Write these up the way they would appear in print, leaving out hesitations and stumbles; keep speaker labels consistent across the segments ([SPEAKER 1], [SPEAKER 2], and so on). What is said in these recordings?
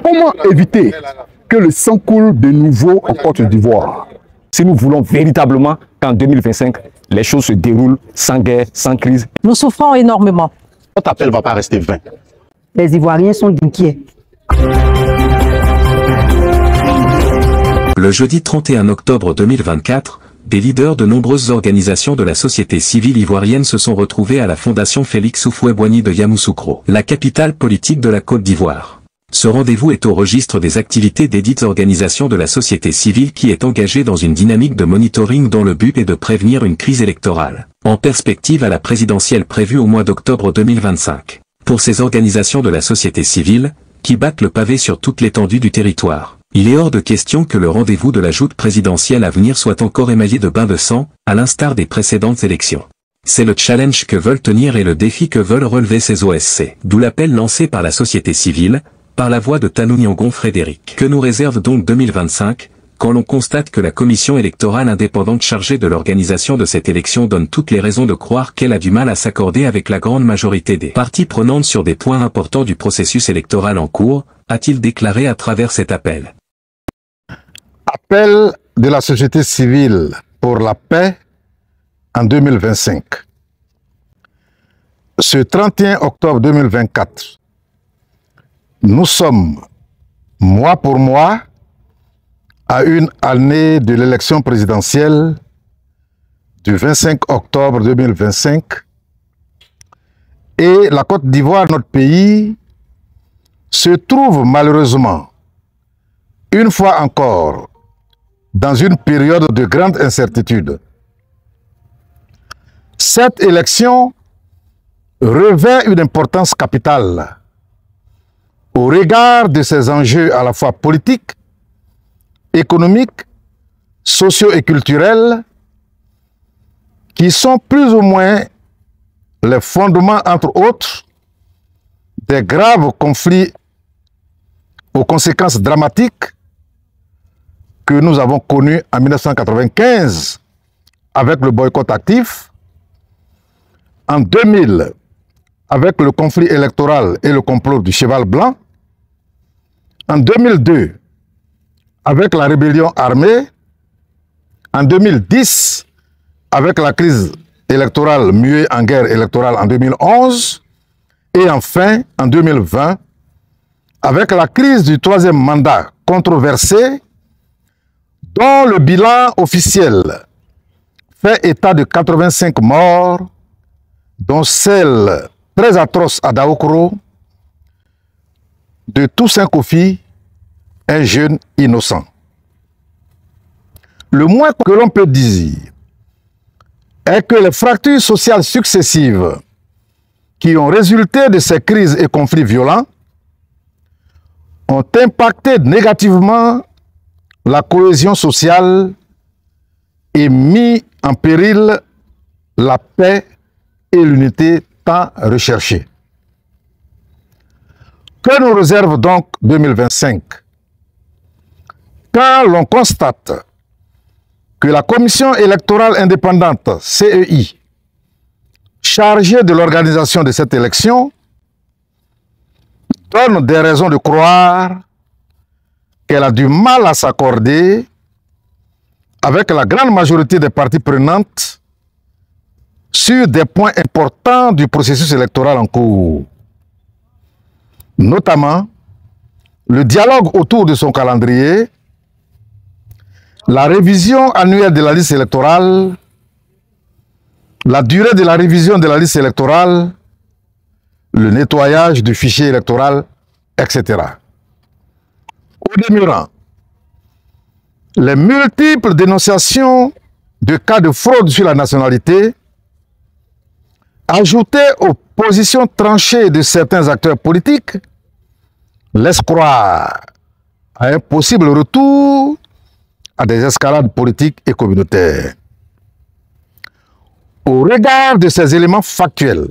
[SPEAKER 1] Comment éviter que le sang coule de nouveau en Côte d'Ivoire si nous voulons véritablement qu'en 2025, les choses se déroulent sans guerre, sans crise?
[SPEAKER 2] Nous souffrons énormément.
[SPEAKER 3] Notre appel ne va pas rester vain.
[SPEAKER 2] Les Ivoiriens sont inquiets.
[SPEAKER 4] Le jeudi 31 octobre 2024, des leaders de nombreuses organisations de la société civile ivoirienne se sont retrouvés à la Fondation Félix Houphouët-Boigny de Yamoussoukro, la capitale politique de la Côte d'Ivoire. Ce rendez-vous est au registre des activités des dites organisations de la société civile qui est engagée dans une dynamique de monitoring dont le but est de prévenir une crise électorale, en perspective à la présidentielle prévue au mois d'octobre 2025. Pour ces organisations de la société civile, qui battent le pavé sur toute l'étendue du territoire, il est hors de question que le rendez-vous de la joute présidentielle à venir soit encore émaillé de bains de sang, à l'instar des précédentes élections. C'est le challenge que veulent tenir et le défi que veulent relever ces OSC, d'où l'appel lancé par la société civile, par la voix de Tanou Nyangon Frédéric. Que nous réserve donc 2025, quand l'on constate que la commission électorale indépendante chargée de l'organisation de cette élection donne toutes les raisons de croire qu'elle a du mal à s'accorder avec la grande majorité des parties prenantes sur des points importants du processus électoral en cours, a-t-il déclaré à travers cet appel.
[SPEAKER 5] Appel de la société civile pour la paix en 2025. Ce 31 octobre 2024, nous sommes, mois pour mois, à une année de l'élection présidentielle du 25 octobre 2025 et la Côte d'Ivoire, notre pays, se trouve malheureusement, une fois encore, dans une période de grande incertitude. Cette élection revêt une importance capitale au regard de ses enjeux à la fois politiques, économiques, sociaux et culturels, qui sont plus ou moins les fondements, entre autres, des graves conflits aux conséquences dramatiques que nous avons connus en 1995 avec le boycott actif, en 2000 avec le conflit électoral et le complot du cheval blanc, en 2002 avec la rébellion armée, en 2010 avec la crise électorale muée en guerre électorale en 2011, et enfin en 2020 avec la crise du troisième mandat controversé, dont le bilan officiel fait état de 85 morts, dont celle très atroce à Daokoro de Toussaint Kofi, un jeune innocent. Le moins que l'on peut dire est que les fractures sociales successives qui ont résulté de ces crises et conflits violents ont impacté négativement la cohésion sociale et mis en péril la paix et l'unité tant recherchée. Que nous réserve donc 2025? Quand l'on constate que la Commission électorale indépendante, CEI, chargée de l'organisation de cette élection, donne des raisons de croire qu'elle a du mal à s'accorder avec la grande majorité des parties prenantes sur des points importants du processus électoral en cours, notamment le dialogue autour de son calendrier, la révision annuelle de la liste électorale, la durée de la révision de la liste électorale, le nettoyage du fichier électoral, etc. Au demeurant, les multiples dénonciations de cas de fraude sur la nationalité, ajoutées aux positions tranchées de certains acteurs politiques, laissent croire à un possible retour à des escalades politiques et communautaires. Au regard de ces éléments factuels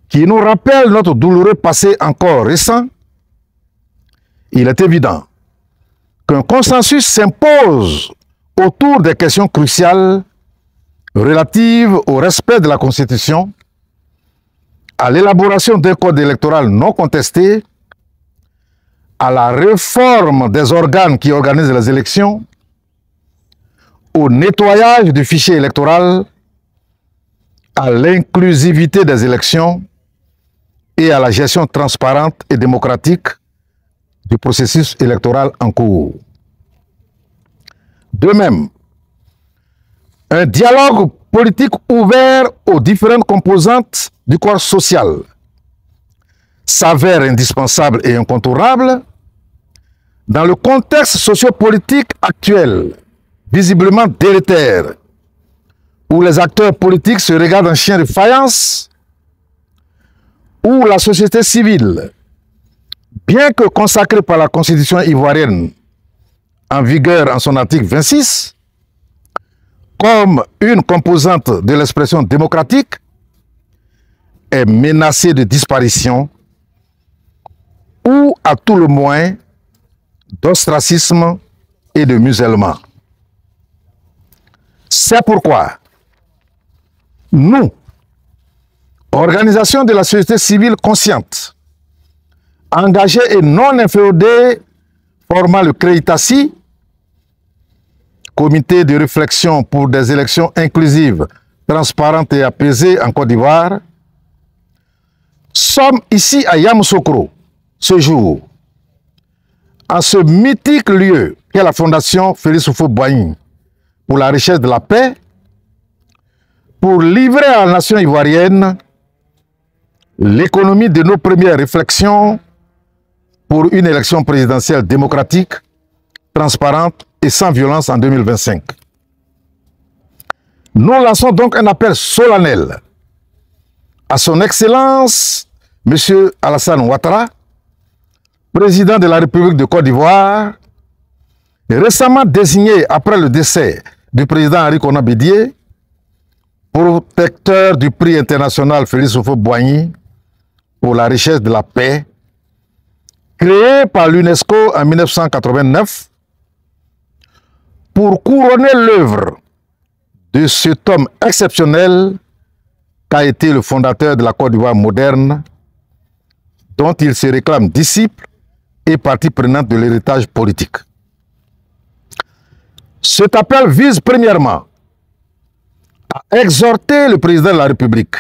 [SPEAKER 5] qui nous rappellent notre douloureux passé encore récent, il est évident qu'un consensus s'impose autour des questions cruciales relatives au respect de la Constitution, à l'élaboration d'un code électoral non contesté, à la réforme des organes qui organisent les élections, au nettoyage du fichier électoral, à l'inclusivité des élections et à la gestion transparente et démocratique du processus électoral en cours. De même, un dialogue politique ouvert aux différentes composantes du corps social s'avère indispensable et incontournable dans le contexte sociopolitique actuel, visiblement délétère, où les acteurs politiques se regardent en chien de faïence, où la société civile, bien que consacrée par la Constitution ivoirienne en vigueur en son article 26, comme une composante de l'expression démocratique, est menacée de disparition ou à tout le moins d'ostracisme et de musellement. C'est pourquoi nous, organisation de la société civile consciente, engagée et non inféodée, formant le CREITACI, Comité de réflexion pour des élections inclusives, transparentes et apaisées en Côte d'Ivoire, sommes ici à Yamoussoukro, ce jour, en ce mythique lieu qu'est la Fondation Félix Houphouët-Boigny pour la recherche de la paix, pour livrer à la nation ivoirienne l'économie de nos premières réflexions pour une élection présidentielle démocratique, transparente et sans violence en 2025. Nous lançons donc un appel solennel à son Excellence, M. Alassane Ouattara, président de la République de Côte d'Ivoire, récemment désigné après le décès du président Henri Konan Bédié, protecteur du prix international Félix Houphouët-Boigny pour la recherche de la paix, créé par l'UNESCO en 1989, pour couronner l'œuvre de cet homme exceptionnel qu'a été le fondateur de la Côte d'Ivoire moderne, dont il se réclame disciple et partie prenante de l'héritage politique. Cet appel vise premièrement à exhorter le président de la République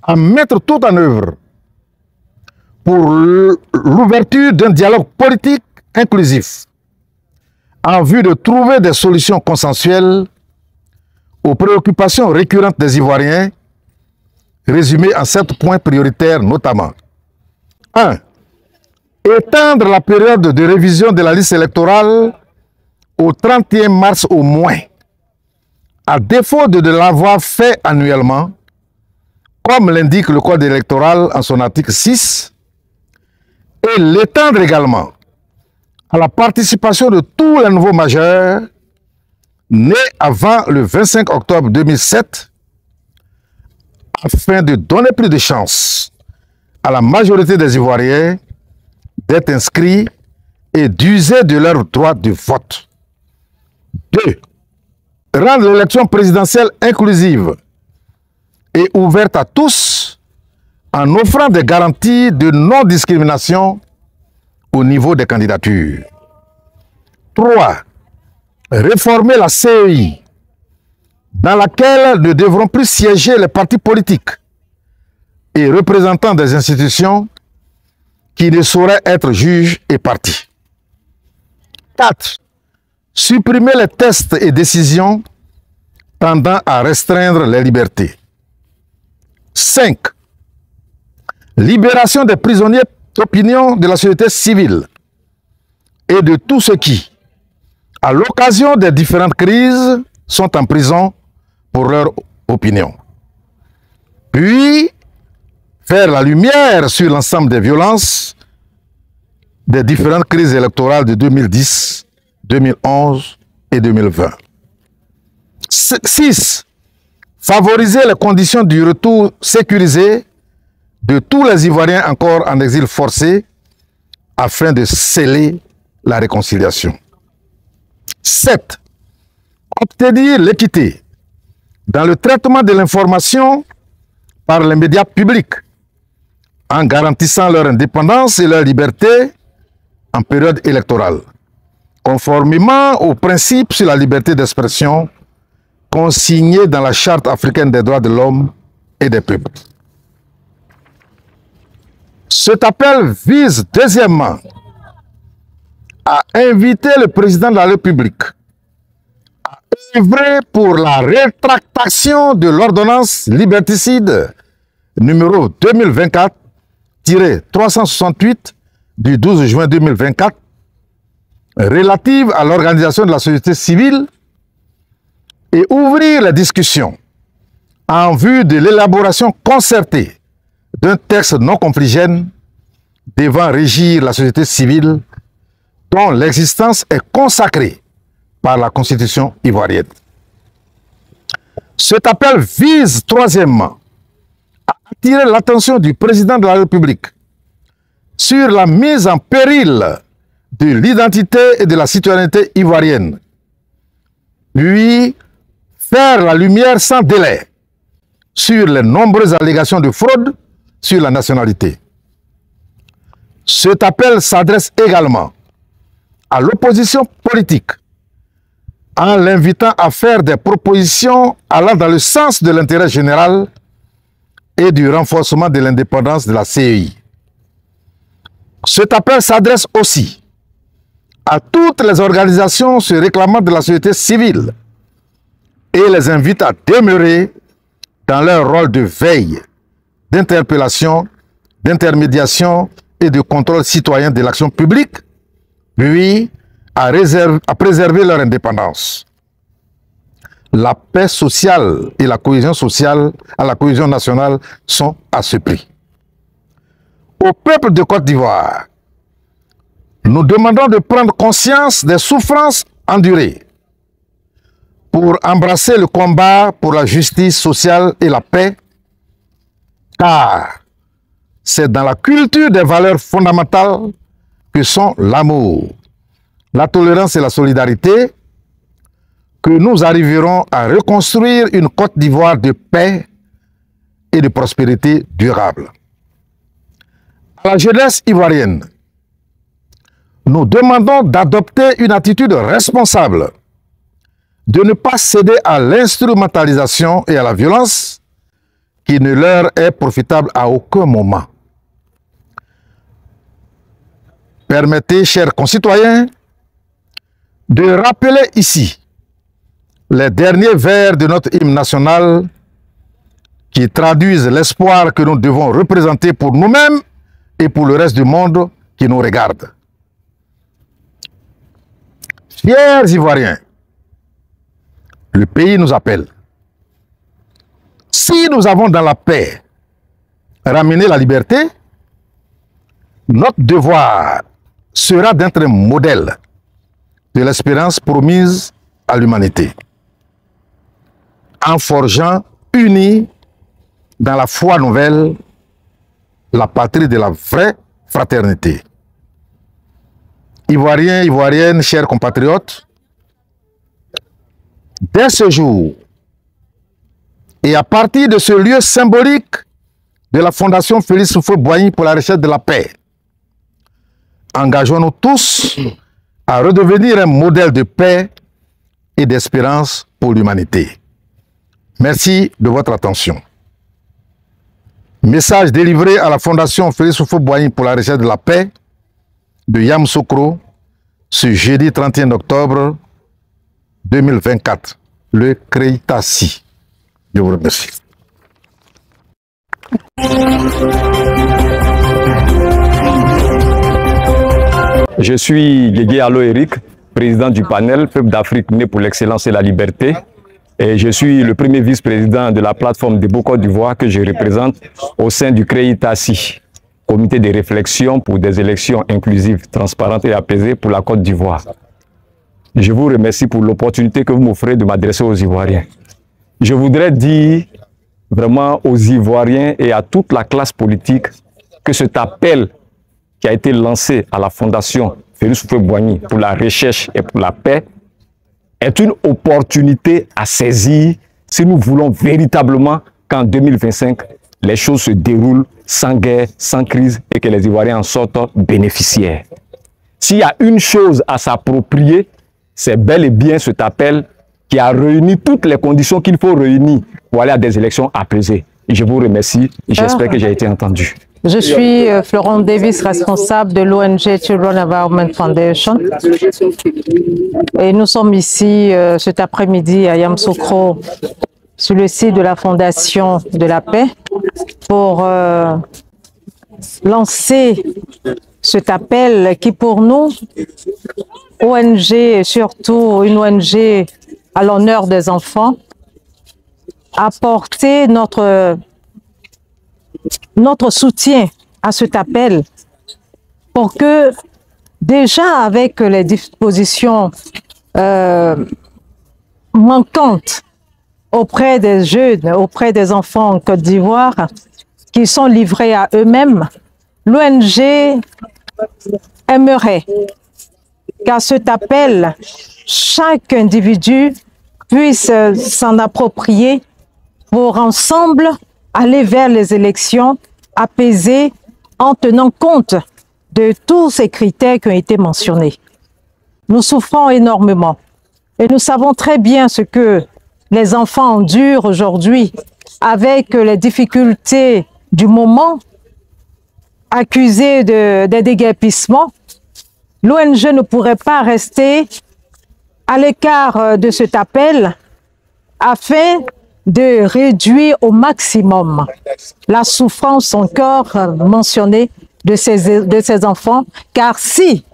[SPEAKER 5] à mettre tout en œuvre pour l'ouverture d'un dialogue politique inclusif en vue de trouver des solutions consensuelles aux préoccupations récurrentes des Ivoiriens, résumées en 7 points prioritaires notamment. 1. Étendre la période de révision de la liste électorale au 31 mars au moins, à défaut de l'avoir fait annuellement, comme l'indique le Code électoral en son article 6, et l'étendre également à la participation de tous les nouveaux majeurs nés avant le 25 octobre 2007, afin de donner plus de chance à la majorité des Ivoiriens d'être inscrits et d'user de leur droit de vote. 2. Rendre l'élection présidentielle inclusive et ouverte à tous en offrant des garanties de non-discrimination au niveau des candidatures. 3. Réformer la CEI, dans laquelle ne devront plus siéger les partis politiques et représentants des institutions qui ne sauraient être juges et partis. 4. Supprimer les tests et décisions tendant à restreindre les libertés. 5. Libération des prisonniers d'opinion de la société civile et de tous ceux qui, à l'occasion des différentes crises, sont en prison pour leur opinion. Puis, faire la lumière sur l'ensemble des violences des différentes crises électorales de 2010, 2011 et 2020. 6. Favoriser les conditions du retour sécurisé de tous les Ivoiriens encore en exil forcé afin de sceller la réconciliation. 7. Obtenir l'équité dans le traitement de l'information par les médias publics en garantissant leur indépendance et leur liberté en période électorale, conformément aux principes sur la liberté d'expression consignés dans la Charte africaine des droits de l'homme et des peuples. Cet appel vise, deuxièmement, à inviter le président de la République à œuvrer pour la rétractation de l'ordonnance liberticide numéro 2024-368 du 12 juin 2024 relative à l'organisation de la société civile et ouvrir la discussion en vue de l'élaboration concertée d'un texte non confligène devant régir la société civile dont l'existence est consacrée par la Constitution ivoirienne. Cet appel vise, troisièmement, à attirer l'attention du président de la République sur la mise en péril de l'identité et de la citoyenneté ivoirienne, puis faire la lumière sans délai sur les nombreuses allégations de fraude sur la nationalité. Cet appel s'adresse également à l'opposition politique en l'invitant à faire des propositions allant dans le sens de l'intérêt général et du renforcement de l'indépendance de la CEI. Cet appel s'adresse aussi à toutes les organisations se réclamant de la société civile et les invite à demeurer dans leur rôle de veille, d'interpellation, d'intermédiation et de contrôle citoyen de l'action publique, puis à préserver leur indépendance. La paix sociale et la cohésion sociale à la cohésion nationale sont à ce prix. Au peuple de Côte d'Ivoire, nous demandons de prendre conscience des souffrances endurées pour embrasser le combat pour la justice sociale et la paix, car c'est dans la culture des valeurs fondamentales que sont l'amour, la tolérance et la solidarité que nous arriverons à reconstruire une Côte d'Ivoire de paix et de prospérité durable. À la jeunesse ivoirienne, nous demandons d'adopter une attitude responsable, de ne pas céder à l'instrumentalisation et à la violence qui ne leur est profitable à aucun moment. Permettez, chers concitoyens, de rappeler ici les derniers vers de notre hymne national qui traduisent l'espoir que nous devons représenter pour nous-mêmes et pour le reste du monde qui nous regarde. Chers Ivoiriens, le pays nous appelle. Si nous avons dans la paix ramené la liberté, notre devoir sera d'être un modèle de l'espérance promise à l'humanité, en forgeant unis dans la foi nouvelle la patrie de la vraie fraternité. Ivoiriens, Ivoiriennes, chers compatriotes, dès ce jour et à partir de ce lieu symbolique de la Fondation Félix Houphouët-Boigny pour la recherche de la paix, engageons-nous tous à redevenir un modèle de paix et d'espérance pour l'humanité. Merci de votre attention. Message délivré à la Fondation Félix Houphouët-Boigny pour la recherche de la paix de Yamoussoukro ce jeudi 31 octobre 2024, le Créitassi. Je vous remercie.
[SPEAKER 1] Je suis Guégué Allo Eric, président du panel Peuple d'Afrique né pour l'excellence et la liberté. Et je suis le premier vice-président de la plateforme des Beaux-Côte d'Ivoire que je représente au sein du CREITASI, comité de réflexion pour des élections inclusives, transparentes et apaisées pour la Côte d'Ivoire. Je vous remercie pour l'opportunité que vous m'offrez de m'adresser aux Ivoiriens. Je voudrais dire vraiment aux Ivoiriens et à toute la classe politique que cet appel qui a été lancé à la Fondation Félix Houphouët-Boigny pour la recherche et pour la paix est une opportunité à saisir si nous voulons véritablement qu'en 2025, les choses se déroulent sans guerre, sans crise et que les Ivoiriens en sortent bénéficiaires. s'il y a une chose à s'approprier, c'est bel et bien cet appel qui a réuni toutes les conditions qu'il faut réunir pour aller à des élections apaisées. Et je vous remercie et j'espère que j'ai été entendu.
[SPEAKER 2] Je suis Florent Davis, responsable de l'ONG Children Environment Foundation. Et nous sommes ici cet après-midi à Yamoussoukro, sur le site de la Fondation de la Paix, pour lancer cet appel qui pour nous, ONG et surtout une ONG à l'honneur des enfants, apporter notre soutien à cet appel pour que déjà avec les dispositions manquantes auprès des jeunes, auprès des enfants en Côte d'Ivoire qui sont livrés à eux-mêmes, l'ONG aimerait qu'à cet appel, chaque individu puisse s'en approprier pour ensemble aller vers les élections apaisées en tenant compte de tous ces critères qui ont été mentionnés. Nous souffrons énormément et nous savons très bien ce que les enfants endurent aujourd'hui avec les difficultés du moment, accusés de déguerpissement. L'ONG ne pourrait pas rester à l'écart de cet appel afin de réduire au maximum la souffrance encore mentionnée de ces enfants, car si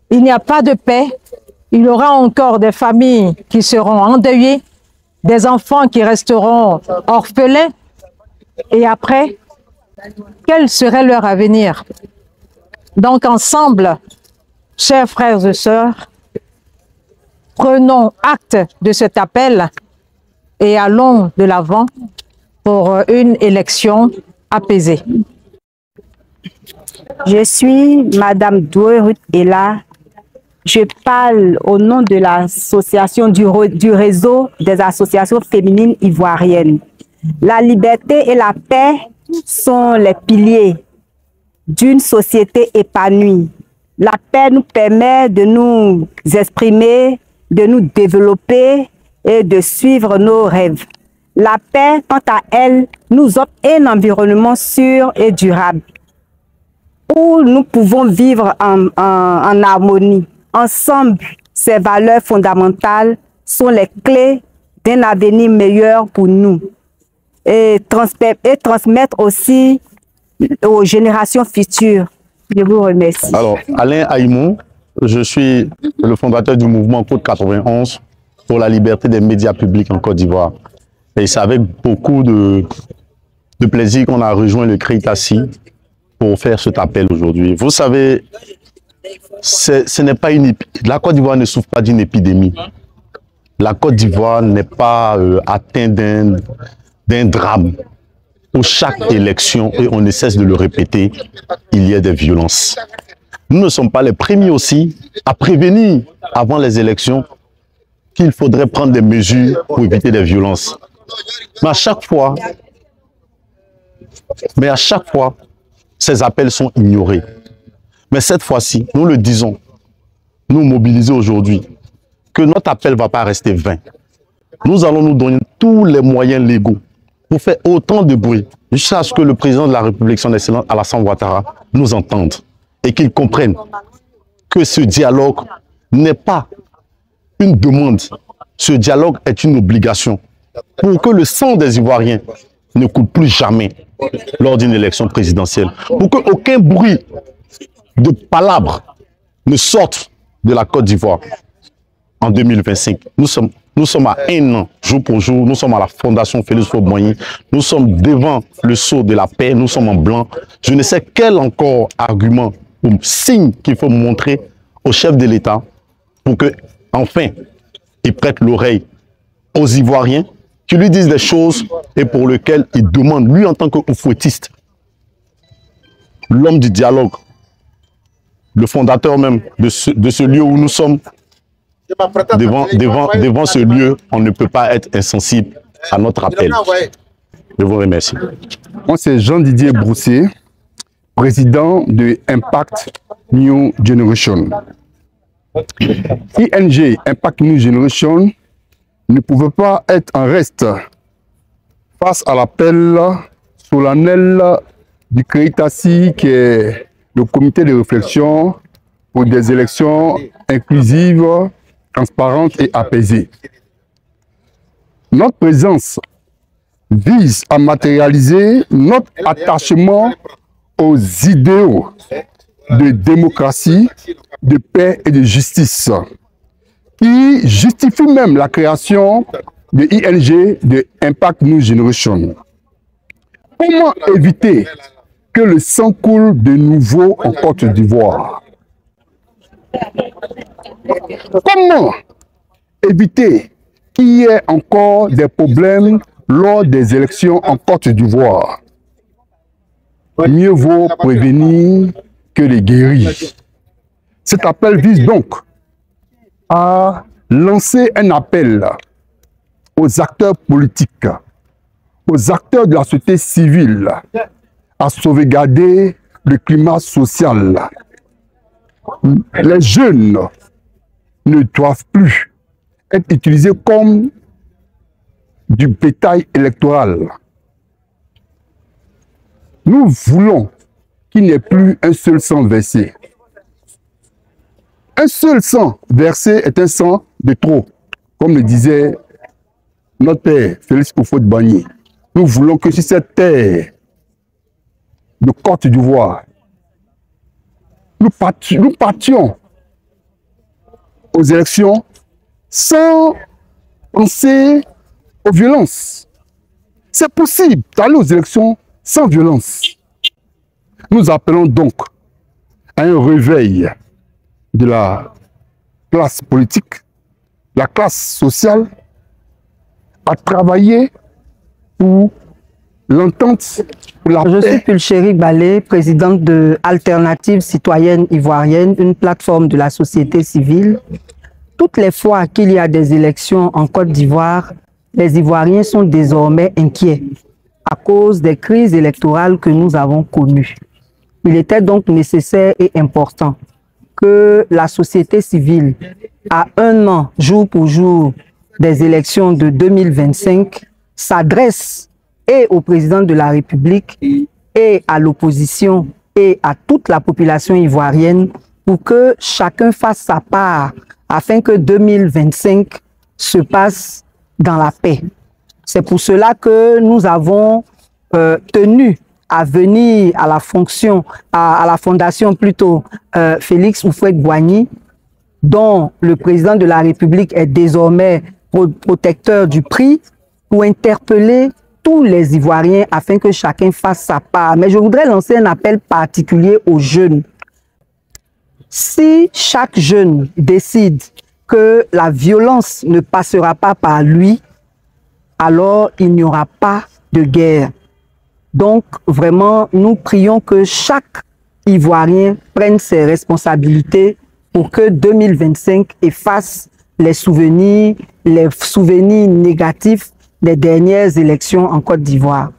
[SPEAKER 2] il n'y a pas de paix, il y aura encore des familles qui seront endeuillées, des enfants qui resteront orphelins, et après, quel serait leur avenir? Donc ensemble, chers frères et sœurs, prenons acte de cet appel et allons de l'avant pour une élection apaisée.
[SPEAKER 6] Je suis Madame Doué Ruth Ella. Je parle au nom de l'association du réseau des associations féminines ivoiriennes. La liberté et la paix sont les piliers d'une société épanouie. La paix nous permet de nous exprimer, de nous développer et de suivre nos rêves. La paix, quant à elle, nous offre un environnement sûr et durable où nous pouvons vivre en harmonie. Ensemble, ces valeurs fondamentales sont les clés d'un avenir meilleur pour nous et transmettre aussi aux générations futures. Je vous remercie.
[SPEAKER 3] Alors, Alain Aïmon, je suis le fondateur du mouvement Code 91 pour la liberté des médias publics en Côte d'Ivoire. Et c'est avec beaucoup de plaisir qu'on a rejoint le CREITACI pour faire cet appel aujourd'hui. Vous savez, ce n'est pas la Côte d'Ivoire ne souffre pas d'une épidémie. La Côte d'Ivoire n'est pas atteinte d'un drame. Pour chaque élection, et on ne cesse de le répéter, il y a des violences. Nous ne sommes pas les premiers aussi à prévenir avant les élections qu'il faudrait prendre des mesures pour éviter des violences. Mais à chaque fois, ces appels sont ignorés. Mais cette fois-ci, nous le disons, nous mobilisons aujourd'hui, que notre appel ne va pas rester vain. Nous allons nous donner tous les moyens légaux pour faire autant de bruit, jusqu'à ce que le président de la République, son Excellence Alassane Ouattara, nous entende et qu'il comprenne que ce dialogue n'est pas une demande, ce dialogue est une obligation pour que le sang des Ivoiriens ne coule plus jamais lors d'une élection présidentielle, pour qu'aucun bruit de palabres ne sorte de la Côte d'Ivoire en 2025. Nous sommes à un an, jour pour jour, nous sommes à la Fondation Félix Houphouët-Boigny, nous sommes devant le sceau de la paix, nous sommes en blanc. Je ne sais quel encore argument ou signe qu'il faut montrer au chef de l'État pour que, enfin, il prête l'oreille aux Ivoiriens, qui lui disent des choses et pour lesquelles il demande, lui en tant que Houphouëtiste, l'homme du dialogue, le fondateur même de ce lieu où nous sommes, devant ce lieu, on ne peut pas être insensible à notre appel. Je vous remercie.
[SPEAKER 7] Moi, c'est Jean-Didier Broussier.
[SPEAKER 5] président de Impact New Generation. ING, Impact New Generation, ne pouvait pas être en reste face à l'appel solennel du CREITASI, qui est le comité de réflexion pour des élections inclusives, transparentes et apaisées. Notre présence vise à matérialiser notre attachement aux idéaux de démocratie, de paix et de justice, qui justifient même la création de ING, de Impact New Generation. Comment éviter que le sang coule de nouveau en Côte d'Ivoire? Comment éviter qu'il y ait encore des problèmes lors des élections en Côte d'Ivoire? Mieux vaut prévenir que de guérir. Cet appel vise donc à lancer un appel aux acteurs politiques, aux acteurs de la société civile, à sauvegarder le climat social. Les jeunes ne doivent plus être utilisés comme du bétail électoral. Nous voulons qu'il n'y ait plus un seul sang versé. Un seul sang versé est un sang de trop, comme le disait notre père Félix Houphouët-Boigny. Nous voulons que sur cette terre de Côte d'Ivoire, nous partions aux élections sans penser aux violences. C'est possible d'aller aux élections sans violence. Nous appelons donc à un réveil de la classe politique, la classe sociale, à travailler pour l'entente, pour la paix.
[SPEAKER 7] Je suis Pulchérie Balé, présidente de Alternative Citoyenne Ivoirienne, une plateforme de la société civile. Toutes les fois qu'il y a des élections en Côte d'Ivoire, les Ivoiriens sont désormais inquiets à cause des crises électorales que nous avons connues. Il était donc nécessaire et important que la société civile, à un an, jour pour jour, des élections de 2025, s'adresse et au président de la République et à l'opposition et à toute la population ivoirienne pour que chacun fasse sa part afin que 2025 se passe dans la paix. C'est pour cela que nous avons tenu à venir à la fonction, à la fondation plutôt Félix Houphouët-Boigny, dont le président de la République est désormais protecteur du prix, pour interpeller tous les Ivoiriens afin que chacun fasse sa part. Mais je voudrais lancer un appel particulier aux jeunes. Si chaque jeune décide que la violence ne passera pas par lui, alors il n'y aura pas de guerre. Donc, vraiment, nous prions que chaque Ivoirien prenne ses responsabilités pour que 2025 efface les souvenirs négatifs des dernières élections en Côte d'Ivoire.